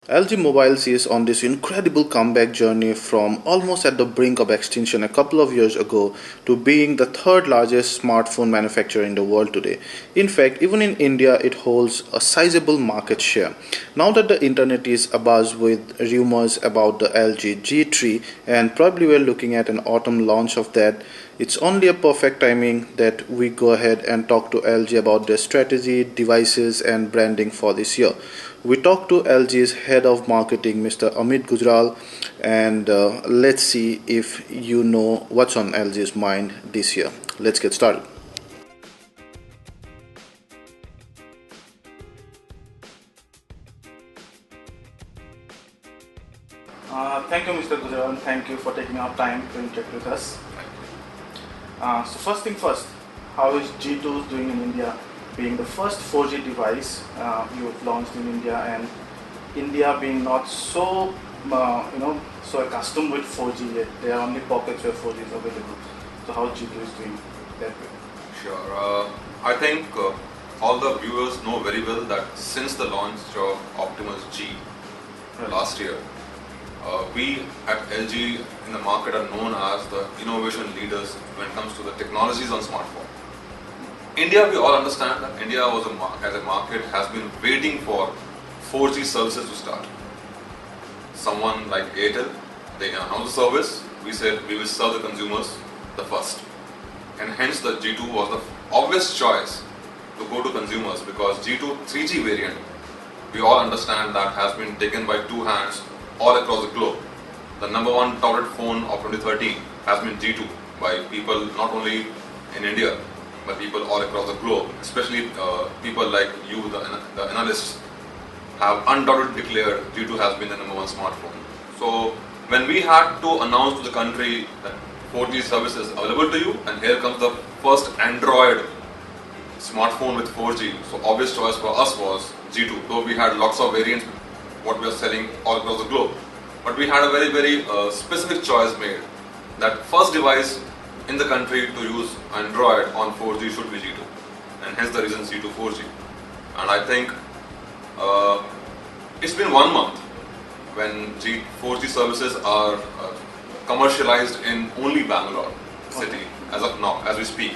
LG Mobiles is on this incredible comeback journey from almost at the brink of extinction a couple of years ago to being the third largest smartphone manufacturer in the world today. In fact, even in India, it holds a sizable market share. Now that the internet is abuzz with rumors about the LG G3 and probably we're looking at an autumn launch of that, it's only a perfect timing that we go ahead and talk to LG about their strategy, devices, and branding for this year. We talked to LG's head of marketing, Mr. Amit Gujral, and let's see if you know what's on LG's mind this year. Let's get started. Thank you, Mr. Gujral, and thank you for taking our time to interact with us. So first thing first, how is G2 doing in India? Being the first 4G device you've launched in India, and India being not so so accustomed with 4G yet. There are only pockets where 4G is available. So how G2 is doing that way? Sure. I think all the viewers know very well that since the launch of Optimus G last year, we at LG in the market are known as the innovation leaders when it comes to the technologies on smartphone. India, we all understand that India as a market has been waiting for 4G services to start. Someone like Airtel, they announced the service, we said we will serve the consumers the first. And hence the G2 was the obvious choice to go to consumers, because G2 3G variant, we all understand that has been taken by two hands all across the globe. The number one touted phone of 2013 has been G2 by people not only in India but people all across the globe, especially people like you, the analysts, have undoubtedly declared G2 has been the number one smartphone. So when we had to announce to the country that 4G service is available to you, and here comes the first Android smartphone with 4G, so obvious choice for us was G2, though we had lots of variants what we are selling all across the globe. But we had a very specific choice made that first device in the country to use Android on 4G should be G2, and hence the reason G2 4G. And I think it's been 1 month when 4G services are commercialized in only Bangalore city as of now, as we speak.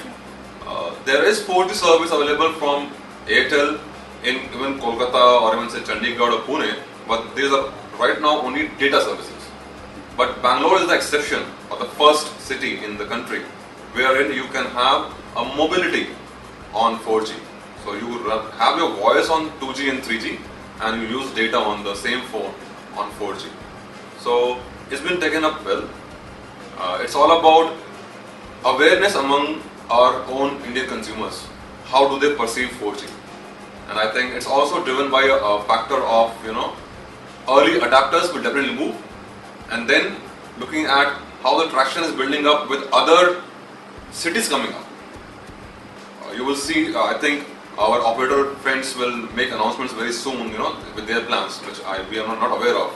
There is 4G service available from Airtel in even Kolkata or even say Chandigarh or Pune, but these are right now only data services. But Bangalore is the exception, or the first city in the country wherein you can have a mobility on 4G. So you have your voice on 2G and 3G and you use data on the same phone on 4G. So it's been taken up well. It's all about awareness among our own Indian consumers. How do they perceive 4G? And I think it's also driven by a factor of, early adapters will definitely move, and then looking at how the traction is building up with other cities coming up. You will see, I think our operator friends will make announcements very soon, with their plans, which we are not aware of.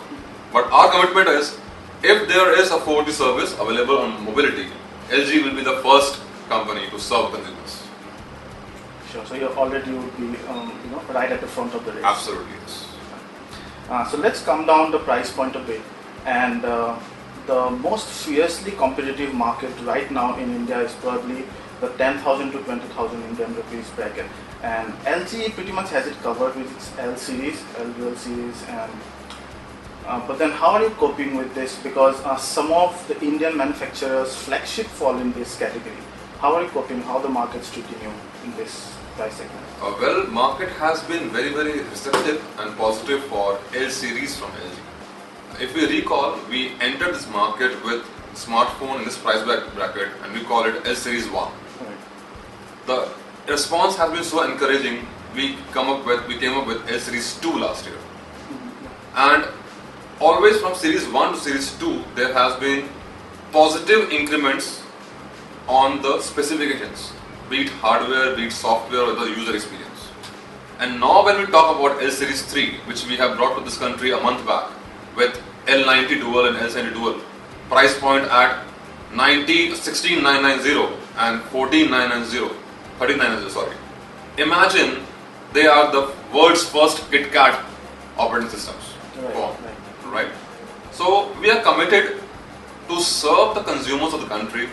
But our commitment is, if there is a 4G service available on mobility, LG will be the first company to serve consumers. Sure. So you already would be, right at the front of the race. Absolutely, yes. So let's come down the price point a bit, and the most fiercely competitive market right now in India is probably the 10,000 to 20,000 Indian rupees bracket, and LG pretty much has it covered with its L series, LGL series, and but then how are you coping with this, because some of the Indian manufacturers flagship fall in this category. How are you coping, how the market's treating you in this price segment? Well, market has been very receptive and positive for L series from LG. If we recall, we entered this market with smartphone in this price bracket and we call it L series 1. Right. The response has been so encouraging, we came up with L series 2 last year. And always from series 1 to series 2, there has been positive increments on the specifications, be it hardware, be it software, or the user experience. And now when we talk about L series 3, which we have brought to this country a month back with L90 dual and L70 dual, price point at 16,990 and 14,990, 13,990, sorry. Imagine they are the world's first KitKat operating systems. phone, right? So we are committed to serve the consumers of the country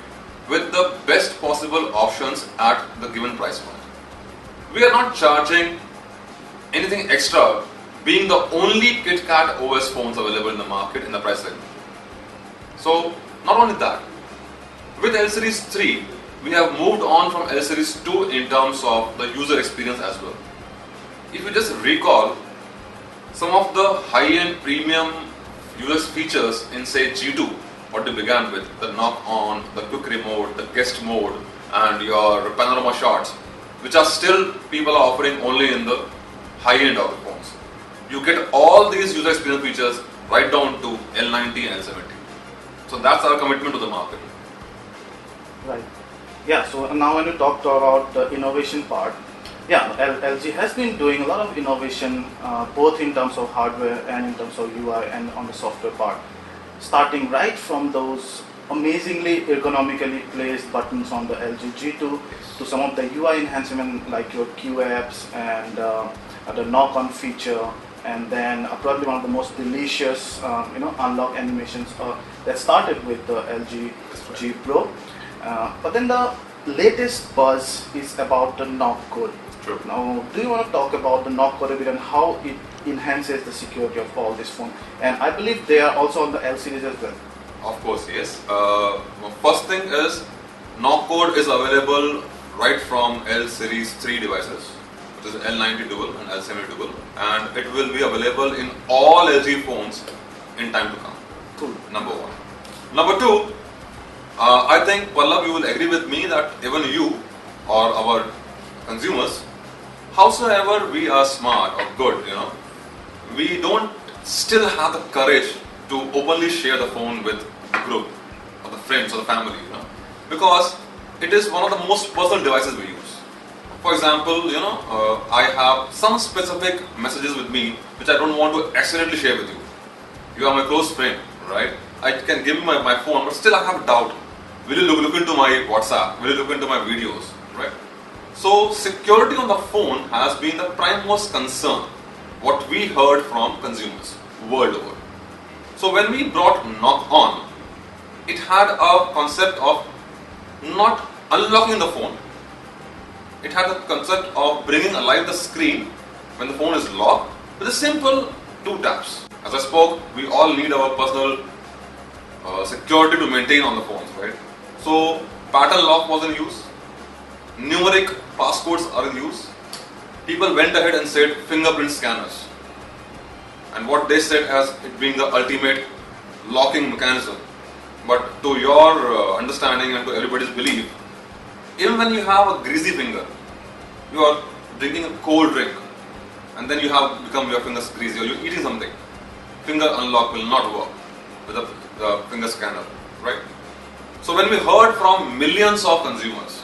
with the best possible options at the given price point. We are not charging anything extra, being the only KitKat OS phones available in the market in the price segment. So not only that, with L Series 3, we have moved on from L Series 2 in terms of the user experience as well. If you just recall, some of the high-end premium user features in say G2, what they began with, the knock on, the quick remote, the guest mode, and your panorama shots, which are still people are offering only in the high-end of the phones. You get all these user experience features right down to L90 and L70. So that's our commitment to the market. Right. Yeah, so now when you talked about the innovation part, yeah, LG has been doing a lot of innovation both in terms of hardware and in terms of UI and on the software part. Starting right from those amazingly ergonomically placed buttons on the LG G2 to some of the UI enhancement like your Q apps and the knock-on feature, and then probably one of the most delicious unlock animations that started with the LG G Pro. But then the latest buzz is about the knock code. True. Now, do you want to talk about the knock code a bit and how it enhances the security of all this phone? And I believe they are also on the L series as well. Of course, yes. First thing is, knock code is available right from L Series 3 devices, which is L90 dual and L70 dual, and it will be available in all LG phones in time to come. Cool. Number one. Number two, I think Pallab, you will agree with me that even you or our consumers, howsoever we are smart or good, we don't still have the courage to openly share the phone with the group or the friends or the family, because it is one of the most personal devices we use. For example, I have some specific messages with me which I don't want to accidentally share with you. You are my close friend, right? I can give you my phone, but still I have a doubt. Will you look into my WhatsApp? Will you look into my videos, right? So security on the phone has been the prime most concern, what we heard from consumers world over. So when we brought knock on, it had a concept of not unlocking the phone. It had the concept of bringing alive the screen when the phone is locked with a simple 2 taps. As I spoke, we all need our personal security to maintain on the phones, right? So pattern lock was in use, numeric passcodes are in use. People went ahead and said fingerprint scanners, and what they said as it being the ultimate locking mechanism. But to your understanding and to everybody's belief, even when you have a greasy finger, you are drinking a cold drink, and then you have become your fingers greasy, or you're eating something, finger unlock will not work with the finger scanner, right? So when we heard from millions of consumers,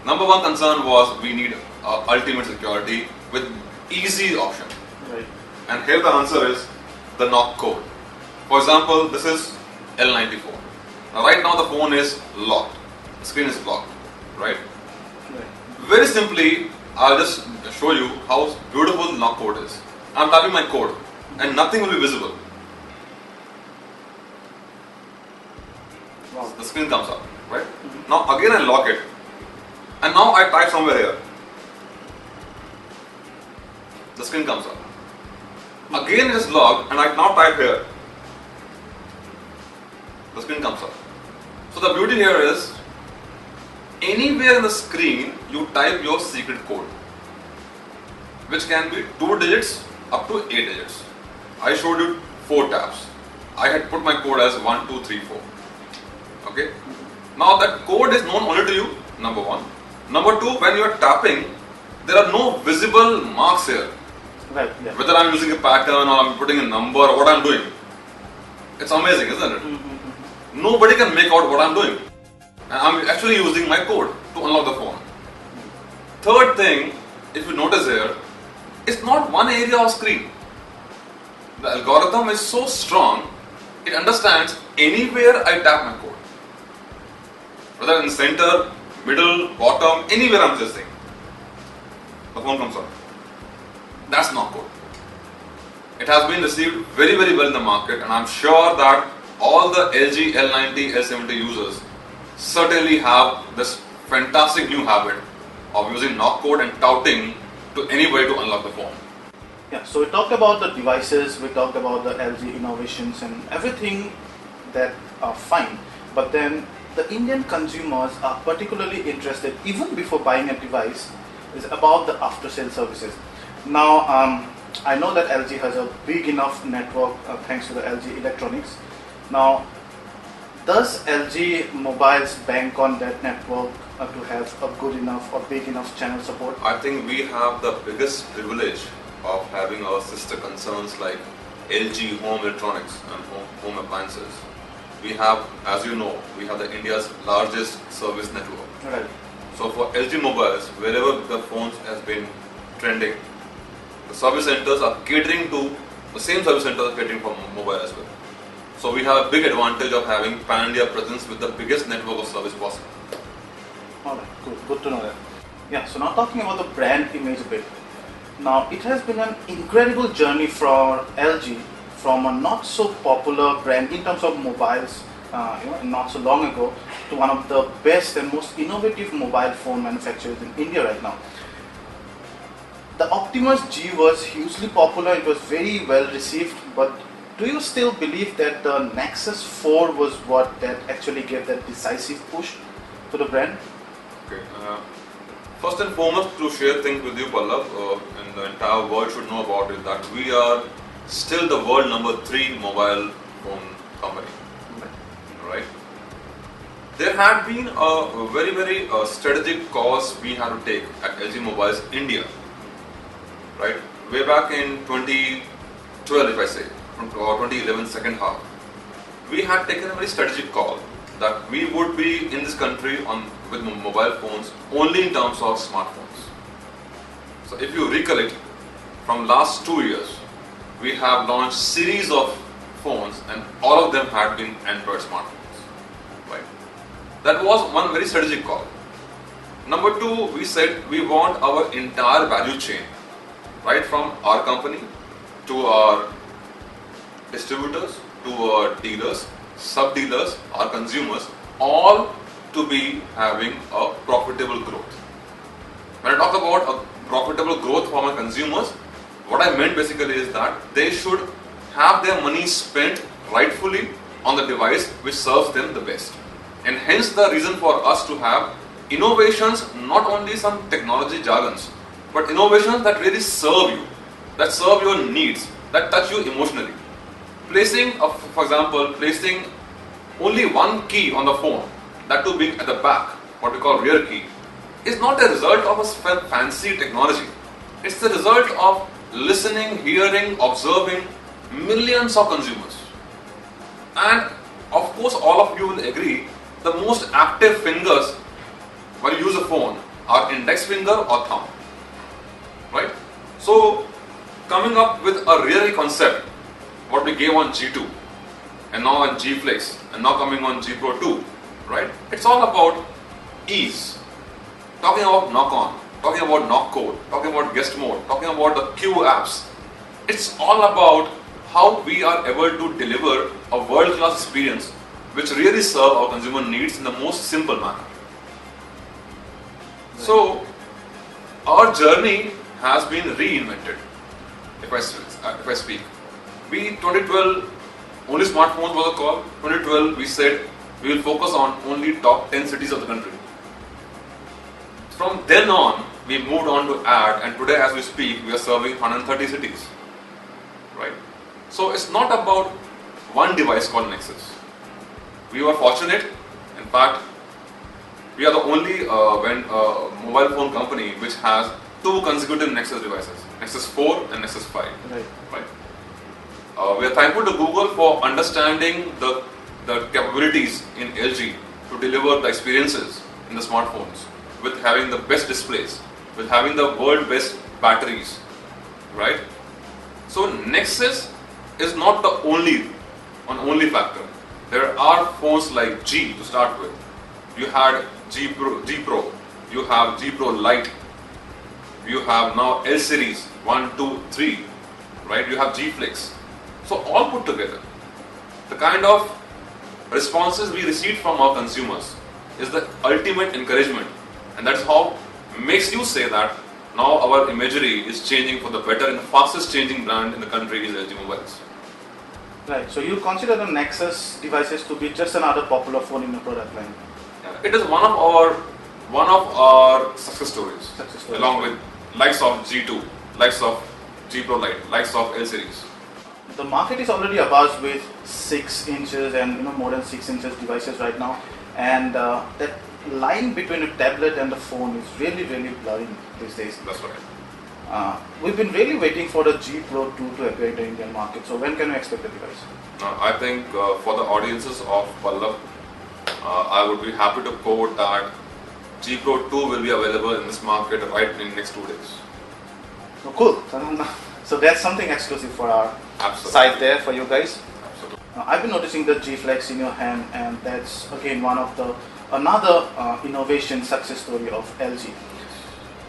number one concern was we need ultimate security with easy option. Right. And here the answer is the knock code. For example, this is L94. Now right now the phone is locked, the screen is locked, right? Very simply, I'll just show you how beautiful the knock code is. I'm typing my code and nothing will be visible. Wow. The screen comes up, right? Now again I lock it, and now I type somewhere here. The screen comes up. Again it is locked, and I now type here. The screen comes up. So the beauty here is, anywhere in the screen you type your secret code, which can be 2 digits up to 8 digits. I showed you 4 taps. I had put my code as 1, 2, 3, 4. Okay. Now that code is known only to you, number one. Number two, when you are tapping, there are no visible marks here. Right. Yeah. Whether I'm using a pattern or I'm putting a number or what I'm doing. It's amazing, isn't it? Nobody can make out what I'm doing. And I'm actually using my code to unlock the phone. Third thing, if you notice here, it's not one area of screen. The algorithm is so strong, it understands anywhere I tap my code. Whether in center, middle, bottom, anywhere I'm pressing, the phone comes up. That's knock code. It has been received very very well in the market, and I'm sure that all the LG L90, L70 users certainly have this fantastic new habit of using knock code and touting to anybody to unlock the phone. Yeah, so we talked about the devices, we talked about the LG innovations and everything that are fine, but then the Indian consumers are particularly interested, even before buying a device, is about the after sale services. Now, I know that LG has a big enough network thanks to the LG electronics. Now, does LG mobiles bank on that network to have a good enough or big enough channel support? I think we have the biggest privilege of having our sister concerns like LG Home Electronics and home appliances. We have, as you know, we have the India's largest service network. Right. So for LG mobiles, wherever the phones has been trending, the service centers are catering to the same service centers catering for mobile as well. So we have a big advantage of having pan-India presence with the biggest network of service possible. Alright, good to know that. Yeah, so now talking about the brand image a bit. Now, it has been an incredible journey for LG from a not so popular brand in terms of mobiles, not so long ago, to one of the best and most innovative mobile phone manufacturers in India right now. The Optimus G was hugely popular, it was very well received, but do you still believe that the Nexus 4 was what that actually gave that decisive push to the brand? Okay. First and foremost, to share things with you, Pallav, and the entire world should know about it, that we are still the world number 3 mobile phone company. Right? There had been a very, very strategic calls we had to take at LG Mobiles India. Right? Way back in 2012, if I say, or 2011 second half, we had taken a very strategic call that we would be in this country with mobile phones only in terms of smartphones. So if you recollect, from last 2 years, we have launched series of phones and all of them had been Android smartphones. Right? That was one very strategic call. Number 2, we said we want our entire value chain, right from our company to our distributors, to our dealers, sub-dealers, our consumers, all to be having a profitable growth. When I talk about a profitable growth for my consumers, what I meant basically is that they should have their money spent rightfully on the device which serves them the best. And hence the reason for us to have innovations, not only some technology jargons, but innovations that really serve you, that serve your needs, that touch you emotionally. For example, placing only one key on the phone, that too being at the back, what we call rear key, is not a result of a fancy technology. It's the result of listening, hearing, observing millions of consumers. And of course, all of you will agree, the most active fingers when you use a phone are index finger or thumb. Right? So, coming up with a real concept, what we gave on G2, and now on G Flex, and now coming on G Pro 2, right? It's all about ease. Talking about knock on, talking about knock code, talking about guest mode, talking about the Q apps. It's all about how we are able to deliver a world-class experience which really serve our consumer needs in the most simple manner. So, our journey has been reinvented, if I speak. 2012, only smartphones was a call. 2012, we said we will focus on only top 10 cities of the country. From then on, we moved on to ad, and today as we speak, we are serving 130 cities. Right? So it's not about one device called Nexus. We were fortunate, in fact, we are the only mobile phone company which has 2 consecutive Nexus devices, Nexus 4 and Nexus 5. Right? We are thankful to Google for understanding the capabilities in LG to deliver the experiences in the smartphones with having the best displays, with having the world best batteries, right? So Nexus is not the only factor. There are phones like G to start with. You had G Pro, you have G Pro Lite, you have now L series 1, 2, 3, right? You have G Flex. So all put together, the kind of responses we received from our consumers is the ultimate encouragement, and that's how makes you say that now our imagery is changing for the better, and the fastest changing brand in the country is LG Mobiles. Right. So you consider the Nexus devices to be just another popular phone in the product line. It is one of our success stories, along with likes of G2, likes of G Pro Lite, likes of L series. The market is already abuzz with 6 inches and more than 6 inches devices right now, and that line between a tablet and the phone is really blurring these days. That's right. We've been really waiting for the G Pro 2 to appear in the Indian market. So when can we expect the device? I think for the audiences of Pallav, I would be happy to quote that G Pro 2 will be available in this market right in the next 2 days. Oh, cool. So that's something exclusive for our site there for you guys. Absolutely. I've been noticing the G Flex in your hand, and that's again another innovation success story of LG.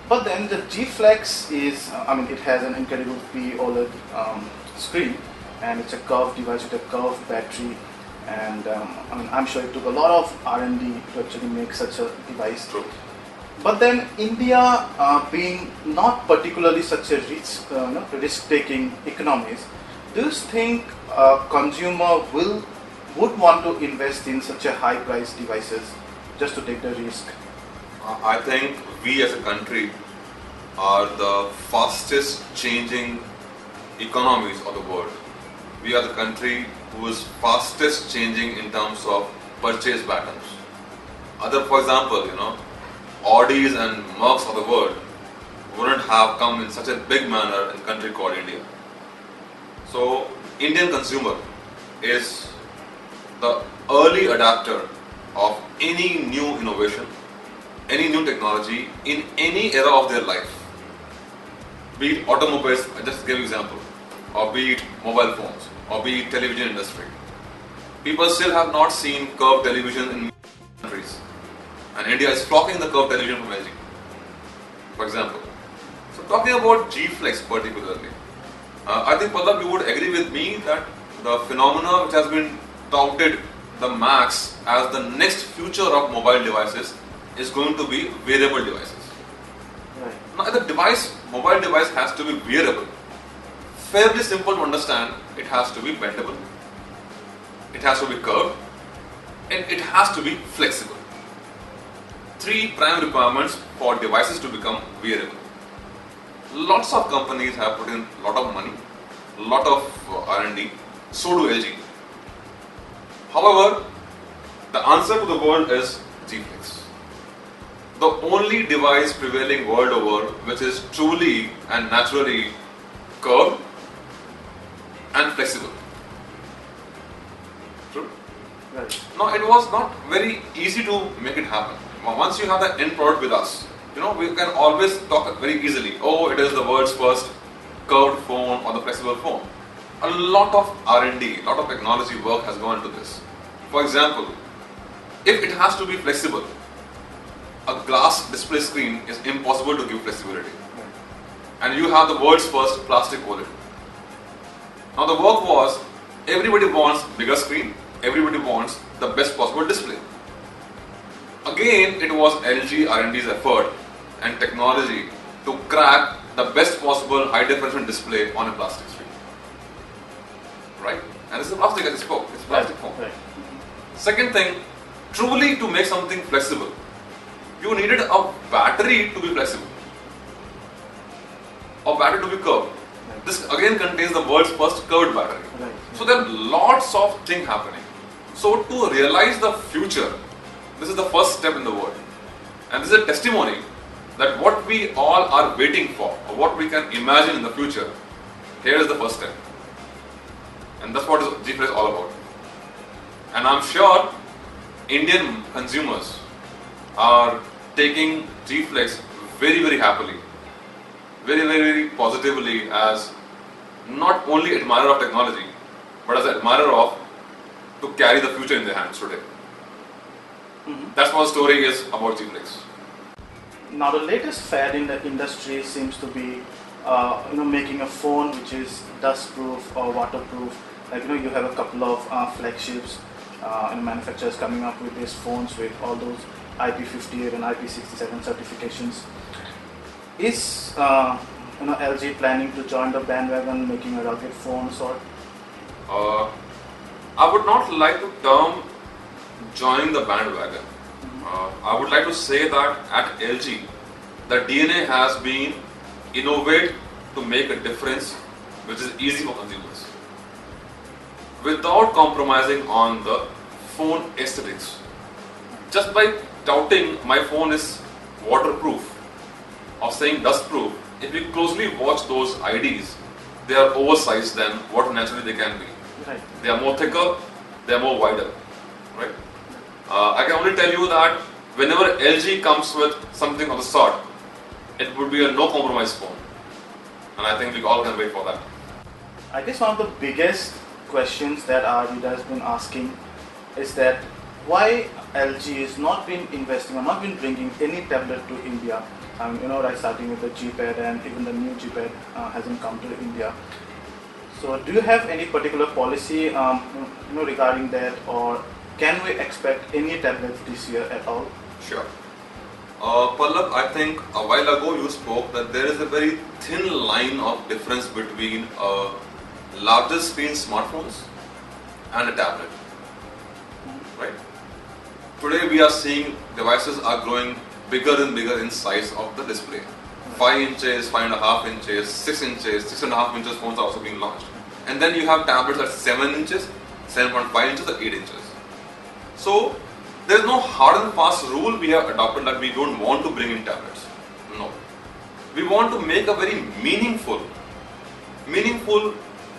But then the G Flex is, it has an incredible OLED screen, and it's a curved device with a curved battery, and I'm sure it took a lot of R&D to actually make such a device. True. But then India, being not particularly such a risk-taking economies, do you think a consumer would want to invest in such a high-priced devices just to take the risk? I think we as a country are the fastest changing economies of the world. We are the country who is fastest changing in terms of purchase patterns. For example, Audis and Mercs of the world wouldn't have come in such a big manner in a country called India. So, Indian consumer is the early adapter of any new innovation, any new technology in any era of their life. Be it automobiles, I just give an example, or be it mobile phones, or be it television industry. People still have not seen curved television in countries, and India is flocking the curved television from LG, for example. So talking about G Flex particularly, I think Pallav, you would agree with me that the phenomena which has been touted the max as the next future of mobile devices is going to be wearable devices. Right. Now the mobile device has to be wearable. Fairly simple to understand, it has to be bendable, it has to be curved, and it has to be flexible. 3 prime requirements for devices to become wearable. Lots of companies have put in a lot of money, a lot of R&D, so do LG. However, the answer to the world is G Flex. The only device prevailing world over which is truly and naturally curved and flexible. True? Right. Now, it was not very easy to make it happen. Once you have the end product with us, we can always talk very easily. Oh, it is the world's first curved phone or the flexible phone. A lot of R&D, a lot of technology work has gone into this. For example, if it has to be flexible, a glass display screen is impossible to give flexibility. And you have the world's first plastic OLED. Now the work was, everybody wants bigger screen, everybody wants the best possible display. Again, it was LG R&D's effort and technology to crack the best possible high definition display on a plastic screen. Right? And this is plastic as I spoke, it's plastic form. Right. Second thing, truly to make something flexible, you needed a battery to be flexible, a battery to be curved. Right. This again contains the world's first curved battery. Right. So there are lots of things happening. So to realize the future, this is the first step in the world. And this is a testimony that what we all are waiting for, or what we can imagine in the future, here is the first step. And that's what G Flex is all about. And I'm sure Indian consumers are taking G Flex very happily, very positively, as not only admirer of technology, but as an admirer of to carry the future in their hands today. That's what the story is about G Flex. Now the latest fad in the industry seems to be making a phone which is dust proof or waterproof. Like you have a couple of flagships and manufacturers coming up with these phones with all those IP58 and IP67 certifications. Is LG planning to join the bandwagon, making a rugged phone sort? I would not like to term joining the bandwagon. I would like to say that at LG, the DNA has been innovate to make a difference which is easy for consumers without compromising on the phone aesthetics. Just by touting my phone is waterproof or saying dust proof, if you closely watch those IDs, they are oversized than what naturally they can be. Right. They are more thicker, they are more wider. Right? I can only tell you that whenever LG comes with something of the sort, it would be a no compromise phone. And I think we all can wait for that. I guess one of the biggest questions that our reader has been asking is that why LG has not been investing or not been bringing any tablet to India. Right, starting with the G-Pad, and even the new G-Pad hasn't come to India. So do you have any particular policy regarding that, or can we expect any tablets this year at all? Sure. Pallab, I think a while ago you spoke that there is a very thin line of difference between larger screen smartphones and a tablet. Right? Today we are seeing devices are growing bigger and bigger in size of the display. 5 inches, 5.5 inches, 6 inches, 6.5 inches phones are also being launched. And then you have tablets at 7 inches, 7.5 inches, or 8 inches. So there is no hard and fast rule we have adopted that we don't want to bring in tablets. No. We want to make a very meaningful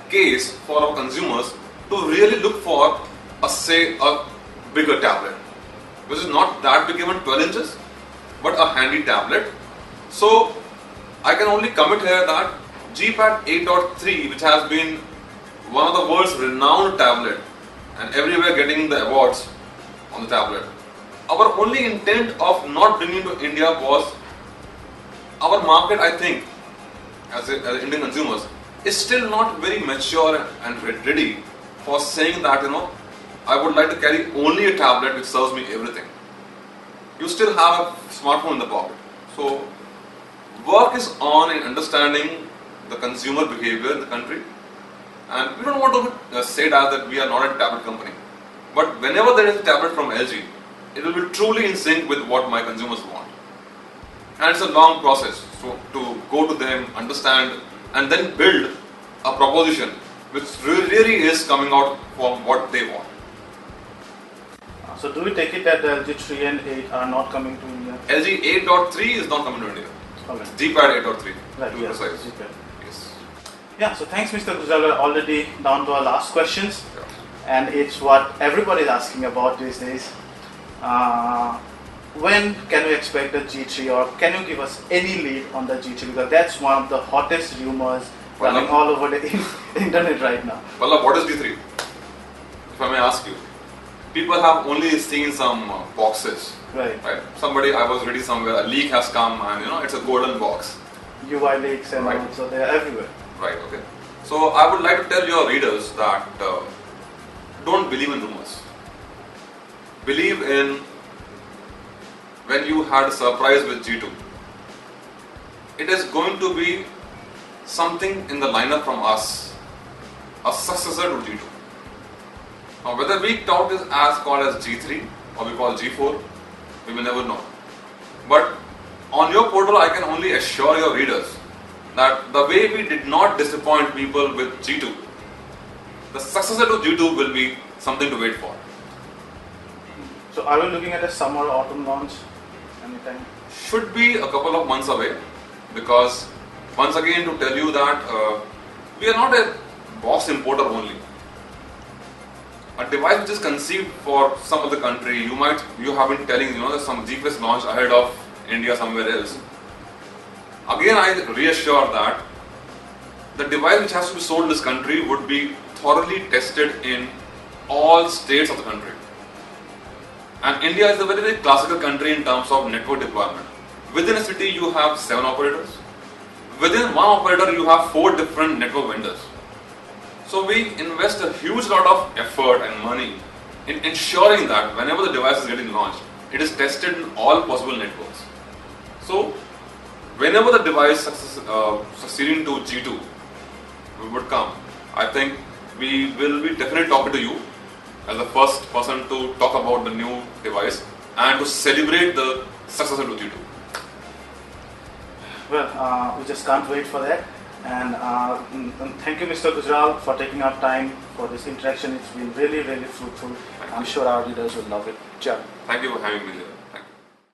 case for our consumers to really look for a bigger tablet, which is not that big, even 12 inches, but a handy tablet. So I can only commit here that G-Pad 8.3, which has been one of the world's renowned tablet and everywhere getting the awards on the tablet. Our only intent of not bringing to India was our market, I think, as Indian consumers, is still not very mature and ready for saying that, I would like to carry only a tablet which serves me everything. You still have a smartphone in the pocket. So work is on in understanding the consumer behavior in the country, and we don't want to say that we are not a tablet company. But whenever there is a tablet from LG, it will be truly in sync with what my consumers want. And it's a long process to go to them, understand, and then build a proposition which really is coming out from what they want. So do we take it that the LG 3 and 8 are not coming to India? LG 8.3 is not coming to India. Okay. G-Pad 8.3 right, to be precise. G-Pad. Yes. Yeah, so thanks Mr. Gujral. We're already down to our last questions. Sure. And it's what everybody is asking about these days. When can we expect the G3, or can you give us any lead on the G3? Because that's one of the hottest rumors running all over the internet right now. Well, what is G3? If I may ask you. People have only seen some boxes. Right. Somebody, I was reading somewhere, a leak has come and it's a golden box. UI leaks and all, so they are everywhere. Right, okay. So I would like to tell your readers that don't believe in rumors. Believe in when you had a surprise with G2. It is going to be something in the lineup from us, a successor to G2. Now whether we tout this as called as G3 or we call G4, we will never know. But on your portal I can only assure your readers that the way we did not disappoint people with G2, the successor to G2 will be something to wait for. So are we looking at a summer or autumn launch anytime? Should be a couple of months away, because once again to tell you that we are not a box importer only. A device which is conceived for some other country, you have been telling there's some GPS launch ahead of India somewhere else. Again, I reassure that the device which has to be sold in this country would be thoroughly tested in all states of the country. And India is a very, very classical country in terms of network deployment. Within a city you have 7 operators. within one operator you have 4 different network vendors. So we invest a huge lot of effort and money in ensuring that whenever the device is getting launched, it is tested in all possible networks. So whenever the device succeeding to G2 would come, I think we will be definitely talking to you as the first person to talk about the new device and to celebrate the success of G2. Well, we just can't wait for that. And thank you, Mr. Gujral, for taking our time for this interaction. It's been really, really fruitful. I'm sure our readers will love it. Ciao. Thank you for having me here.